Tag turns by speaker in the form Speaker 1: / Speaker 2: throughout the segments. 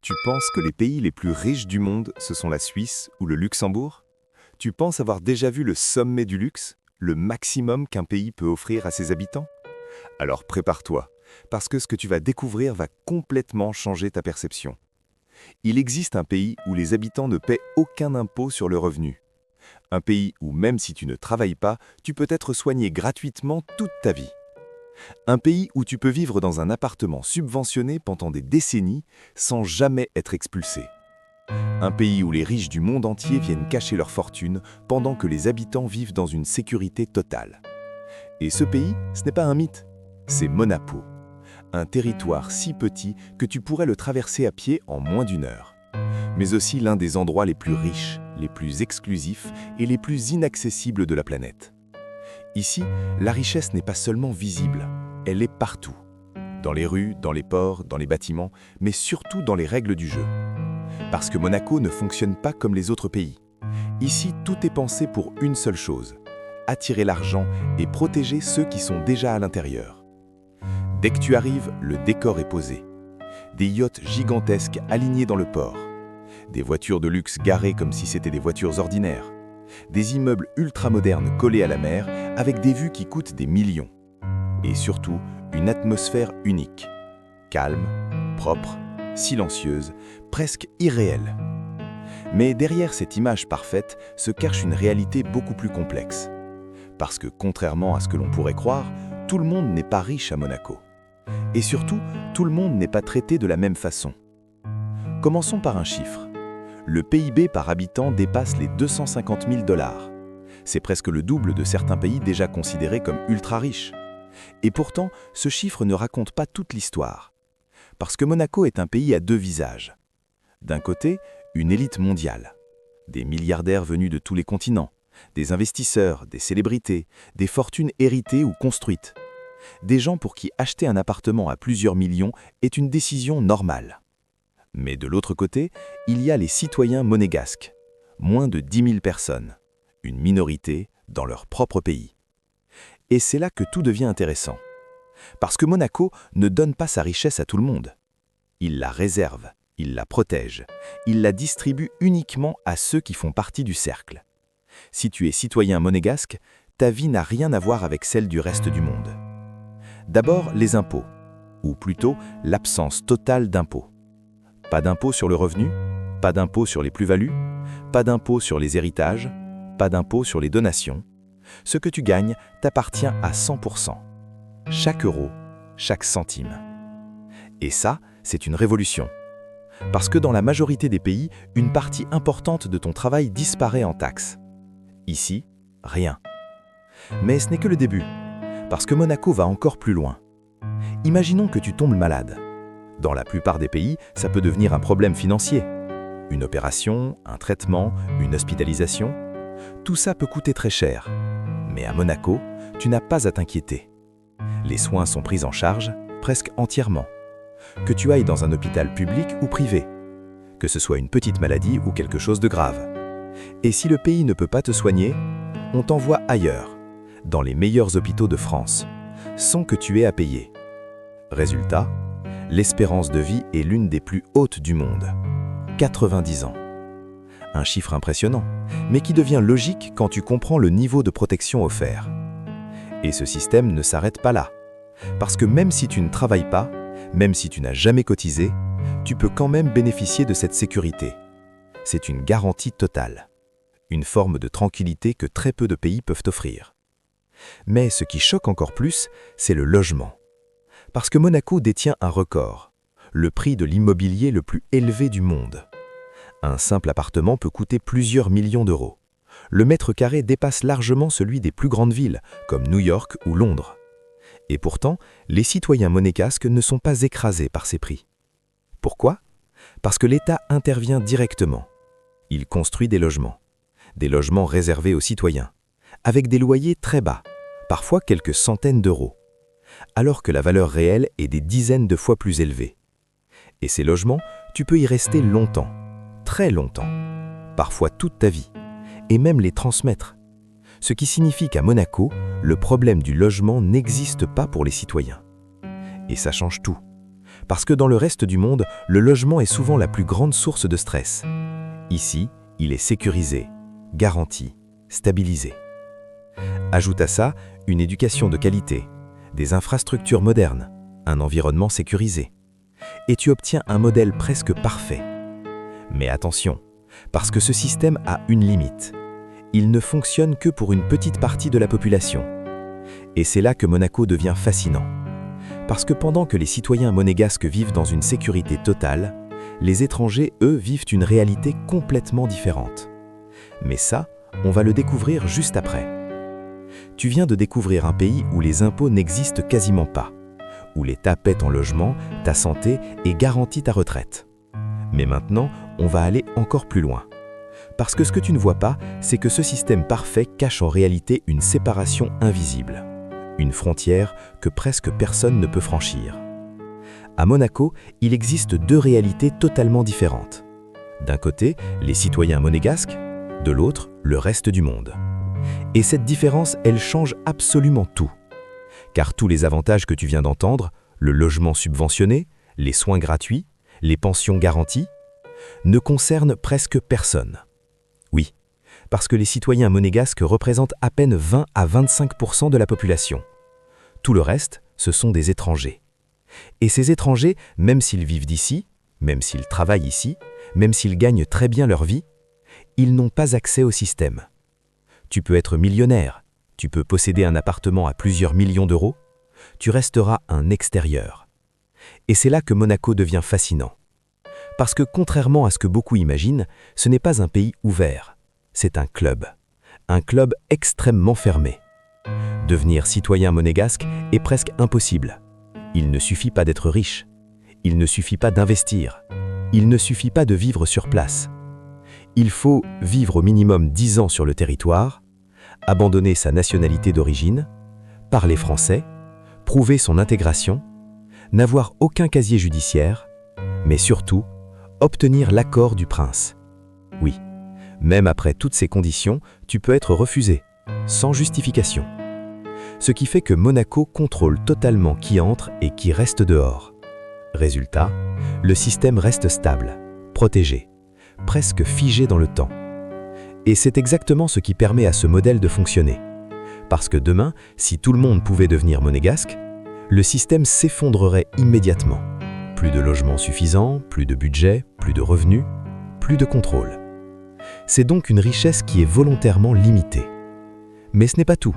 Speaker 1: Tu penses que les pays les plus riches du monde, ce sont la Suisse ou le Luxembourg? Tu penses avoir déjà vu le sommet du luxe, le maximum qu'un pays peut offrir à ses habitants? Alors prépare-toi, parce que ce que tu vas découvrir va complètement changer ta perception. Il existe un pays où les habitants ne paient aucun impôt sur le revenu. Un pays où même si tu ne travailles pas, tu peux être soigné gratuitement toute ta vie. Un pays où tu peux vivre dans un appartement subventionné pendant des décennies sans jamais être expulsé. Un pays où les riches du monde entier viennent cacher leur fortune pendant que les habitants vivent dans une sécurité totale. Et ce pays, ce n'est pas un mythe, c'est Monaco. Un territoire si petit que tu pourrais le traverser à pied en moins d'une heure. Mais aussi l'un des endroits les plus riches, les plus exclusifs et les plus inaccessibles de la planète. Ici, la richesse n'est pas seulement visible, elle est partout. Dans les rues, dans les ports, dans les bâtiments, mais surtout dans les règles du jeu. Parce que Monaco ne fonctionne pas comme les autres pays. Ici, tout est pensé pour une seule chose, attirer l'argent et protéger ceux qui sont déjà à l'intérieur. Dès que tu arrives, le décor est posé. Des yachts gigantesques alignés dans le port. Des voitures de luxe garées comme si c'était des voitures ordinaires. Des immeubles ultramodernes collés à la mer avec des vues qui coûtent des millions. Et surtout, une atmosphère unique. Calme, propre, silencieuse, presque irréelle. Mais derrière cette image parfaite se cache une réalité beaucoup plus complexe. Parce que contrairement à ce que l'on pourrait croire, tout le monde n'est pas riche à Monaco. Et surtout, tout le monde n'est pas traité de la même façon. Commençons par un chiffre. Le PIB par habitant dépasse les 250 000 $. C'est presque le double de certains pays déjà considérés comme ultra riches. Et pourtant, ce chiffre ne raconte pas toute l'histoire. Parce que Monaco est un pays à deux visages. D'un côté, une élite mondiale. Des milliardaires venus de tous les continents. Des investisseurs, des célébrités, des fortunes héritées ou construites. Des gens pour qui acheter un appartement à plusieurs millions est une décision normale. Mais de l'autre côté, il y a les citoyens monégasques, moins de 10 000 personnes, une minorité dans leur propre pays. Et c'est là que tout devient intéressant. Parce que Monaco ne donne pas sa richesse à tout le monde. Il la réserve, il la protège, il la distribue uniquement à ceux qui font partie du cercle. Si tu es citoyen monégasque, ta vie n'a rien à voir avec celle du reste du monde. D'abord, les impôts, ou plutôt l'absence totale d'impôts. Pas d'impôt sur le revenu, pas d'impôt sur les plus-values, pas d'impôt sur les héritages, pas d'impôt sur les donations. Ce que tu gagnes t'appartient à 100%. Chaque euro, chaque centime. Et ça, c'est une révolution. Parce que dans la majorité des pays, une partie importante de ton travail disparaît en taxes. Ici, rien. Mais ce n'est que le début, parce que Monaco va encore plus loin. Imaginons que tu tombes malade. Dans la plupart des pays, ça peut devenir un problème financier. Une opération, un traitement, une hospitalisation, tout ça peut coûter très cher. Mais à Monaco, tu n'as pas à t'inquiéter. Les soins sont pris en charge, presque entièrement. Que tu ailles dans un hôpital public ou privé. Que ce soit une petite maladie ou quelque chose de grave. Et si le pays ne peut pas te soigner, on t'envoie ailleurs, dans les meilleurs hôpitaux de France, sans que tu aies à payer. Résultat, l'espérance de vie est l'une des plus hautes du monde. 90 ans. Un chiffre impressionnant, mais qui devient logique quand tu comprends le niveau de protection offert. Et ce système ne s'arrête pas là. Parce que même si tu ne travailles pas, même si tu n'as jamais cotisé, tu peux quand même bénéficier de cette sécurité. C'est une garantie totale. Une forme de tranquillité que très peu de pays peuvent offrir. Mais ce qui choque encore plus, c'est le logement. Parce que Monaco détient un record, le prix de l'immobilier le plus élevé du monde. Un simple appartement peut coûter plusieurs millions d'euros. Le mètre carré dépasse largement celui des plus grandes villes, comme New York ou Londres. Et pourtant, les citoyens monégasques ne sont pas écrasés par ces prix. Pourquoi? Parce que l'État intervient directement. Il construit des logements réservés aux citoyens, avec des loyers très bas, parfois quelques centaines d'euros, alors que la valeur réelle est des dizaines de fois plus élevée. Et ces logements, tu peux y rester longtemps, très longtemps, parfois toute ta vie, et même les transmettre. Ce qui signifie qu'à Monaco, le problème du logement n'existe pas pour les citoyens. Et ça change tout.
Speaker 2: Parce que dans le reste du monde, le logement est souvent la plus grande source de stress. Ici, il est sécurisé, garanti, stabilisé. Ajoute à ça une éducation de qualité, des infrastructures modernes, un environnement sécurisé. Et tu obtiens un modèle presque parfait. Mais attention, parce que ce système a une limite. Il ne fonctionne que pour une petite partie de la population. Et c'est là que Monaco devient fascinant. Parce que pendant que les citoyens monégasques vivent dans une sécurité totale, les étrangers, eux, vivent une réalité complètement différente. Mais ça, on va le découvrir juste après. Tu viens de découvrir un pays où les impôts n'existent quasiment pas, où l'État paie ton logement, ta santé et garantit ta retraite. Mais maintenant, on va aller encore plus loin. Parce que ce que tu ne vois pas, c'est que ce système parfait cache en réalité une séparation invisible. Une frontière que presque personne ne peut franchir. À Monaco, il existe deux réalités totalement différentes. D'un côté, les citoyens monégasques, de l'autre, le reste du monde. Et cette différence, elle change absolument tout. Car tous les avantages que tu viens d'entendre, le logement subventionné, les soins gratuits, les pensions garanties, ne concernent presque personne. Oui, parce que les citoyens monégasques représentent à peine 20 à 25% de la population. Tout le reste, ce sont des étrangers. Et ces étrangers, même s'ils vivent d'ici, même s'ils travaillent ici, même s'ils gagnent très bien leur vie, ils n'ont pas accès au système. Tu peux être millionnaire, tu peux posséder un appartement à plusieurs millions d'euros, tu resteras un extérieur. Et c'est là que Monaco devient fascinant. Parce que contrairement à ce que beaucoup imaginent, ce n'est pas un pays ouvert, c'est un club extrêmement fermé. Devenir citoyen monégasque est presque impossible. Il ne suffit pas d'être riche, il ne suffit pas d'investir, il ne suffit pas de vivre sur place. Il faut vivre au minimum 10 ans sur le territoire, abandonner sa nationalité d'origine, parler français, prouver son intégration, n'avoir aucun casier judiciaire, mais surtout, obtenir l'accord du prince. Oui, même après toutes ces conditions, tu peux être refusé, sans justification. Ce qui fait que Monaco contrôle totalement qui entre et qui reste dehors. Résultat, le système reste stable, protégé, presque figé dans le temps. Et c'est exactement ce qui permet à ce modèle de fonctionner. Parce que demain, si tout le monde pouvait devenir monégasque, le système s'effondrerait immédiatement. Plus de logements suffisants, plus de budget, plus de revenus, plus de contrôle. C'est donc une richesse qui est volontairement limitée. Mais ce n'est pas tout,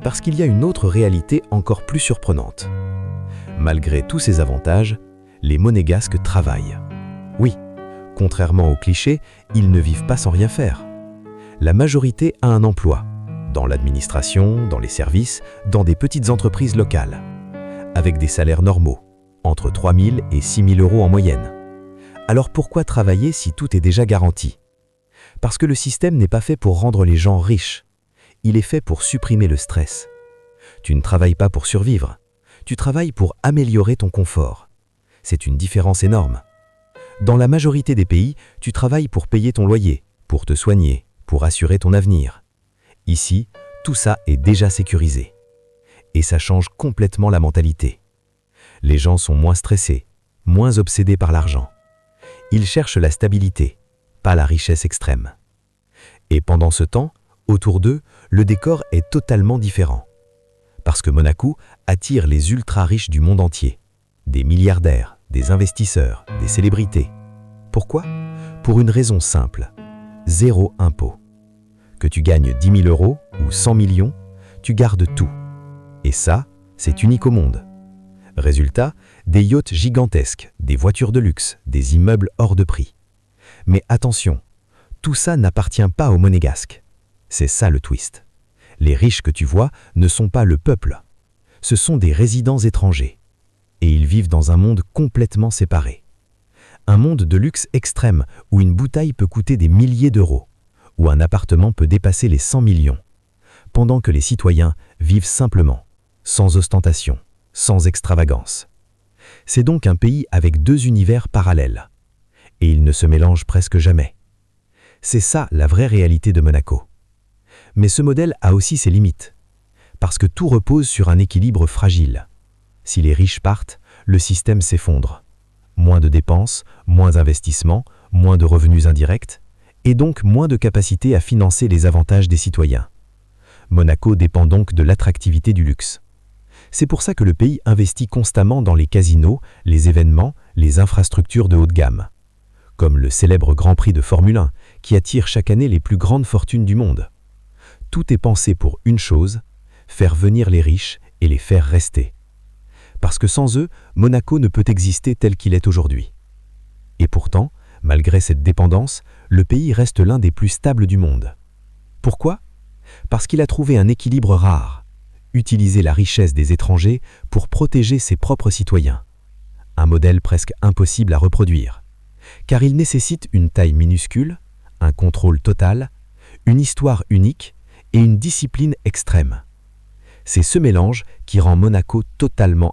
Speaker 2: parce qu'il y a une autre réalité encore plus surprenante. Malgré tous ces avantages, les monégasques travaillent. Oui, contrairement aux clichés, ils ne vivent pas sans rien faire. La majorité a un emploi, dans l'administration, dans les services, dans des petites entreprises locales, avec des salaires normaux, entre 3 000 et 6 000 euros en moyenne. Alors pourquoi travailler si tout est déjà garanti? Parce que le système n'est pas fait pour rendre les gens riches. Il est fait pour supprimer le stress. Tu ne travailles pas pour survivre. Tu travailles pour améliorer ton confort. C'est une différence énorme. Dans la majorité des pays, tu travailles pour payer ton loyer, pour te soigner, pour assurer ton avenir. Ici, tout ça est déjà sécurisé. Et ça change complètement la mentalité. Les gens sont moins stressés, moins obsédés par l'argent. Ils cherchent la stabilité, pas la richesse extrême. Et pendant ce temps, autour d'eux, le décor est totalement différent. Parce que Monaco attire les ultra-riches du monde entier. Des milliardaires, des investisseurs, des célébrités. Pourquoi? Pour une raison simple. 0 impôt. Que tu gagnes 10 000 euros ou 100 millions, tu gardes tout. Et ça, c'est unique au monde. Résultat, des yachts gigantesques, des voitures de luxe, des immeubles hors de prix. Mais attention, tout ça n'appartient pas aux Monégasques. C'est ça le twist. Les riches que tu vois ne sont pas le peuple. Ce sont des résidents étrangers. Et ils vivent dans un monde complètement séparé. Un monde de luxe extrême où une bouteille peut coûter des milliers d'euros, où un appartement peut dépasser les 100 millions, pendant que les citoyens vivent simplement, sans ostentation, sans extravagance. C'est donc un pays avec deux univers parallèles. Et ils ne se mélangent presque jamais. C'est ça la vraie réalité de Monaco. Mais ce modèle a aussi ses limites, parce que tout repose sur un équilibre fragile. Si les riches partent, le système s'effondre. Moins de dépenses, moins d'investissements, moins de revenus indirects, et donc moins de capacité à financer les avantages des citoyens. Monaco dépend donc de l'attractivité du luxe. C'est pour ça que le pays investit constamment dans les casinos, les événements, les infrastructures de haut de gamme. Comme le célèbre Grand Prix de Formule 1, qui attire chaque année les plus grandes fortunes du monde. Tout est pensé pour une chose, faire venir les riches et les faire rester. Parce que sans eux, Monaco ne peut exister tel qu'il est aujourd'hui. Et pourtant, malgré cette dépendance, le pays reste l'un des plus stables du monde. Pourquoi ? Parce qu'il a trouvé un équilibre rare, utiliser la richesse des étrangers pour protéger ses propres citoyens. Un modèle presque impossible à reproduire, car il nécessite une taille minuscule, un contrôle total, une histoire unique et une discipline extrême. C'est ce mélange qui rend Monaco totalement